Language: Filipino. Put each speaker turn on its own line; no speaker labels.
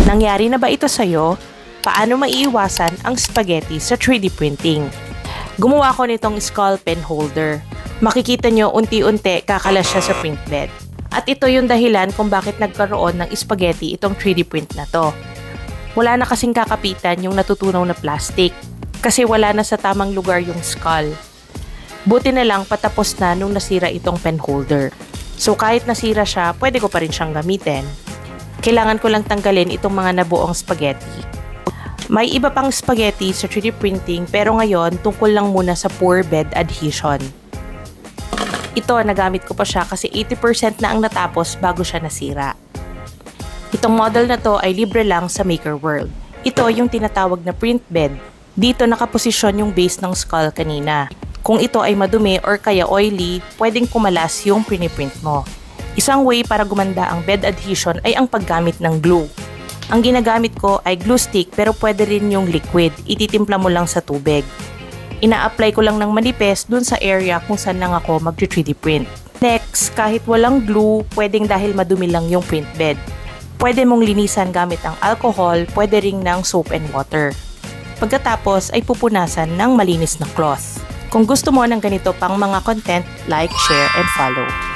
Nangyari na ba ito sa'yo? Paano maiiwasan ang spaghetti sa 3D printing? Gumawa ko nitong skull pen holder. Makikita nyo unti-unti kakalas siya sa print bed. At ito yung dahilan kung bakit nagkaroon ng spaghetti itong 3D print na to. Wala na kasing kakapitan yung natutunaw na plastic kasi wala na sa tamang lugar yung skull. Buti na lang patapos na nung nasira itong pen holder. So kahit nasira siya, pwede ko pa rin siyang gamitin. Kailangan ko lang tanggalin itong mga nabuong spaghetti. May iba pang spaghetti sa 3D printing pero ngayon tungkol lang muna sa poor bed adhesion. Ito, nagamit ko pa siya kasi 80% na ang natapos bago siya nasira. Itong model na to ay libre lang sa Maker World. Ito yung tinatawag na print bed. Dito nakaposisyon yung base ng skull kanina. Kung ito ay madumi or kaya oily, pwedeng kumalas yung print mo. Isang way para gumanda ang bed adhesion ay ang paggamit ng glue. Ang ginagamit ko ay glue stick pero pwede rin yung liquid. Ititimpla mo lang sa tubig. Ina-apply ko lang ng manipis dun sa area kung saan lang ako mag-3D print. Next, kahit walang glue, pwedeng dahil madumi lang yung print bed. Pwede mong linisan gamit ang alcohol, pwede ring ng soap and water. Pagkatapos ay pupunasan ng malinis na cloth. Kung gusto mo ng ganito pang mga content, like, share, and follow.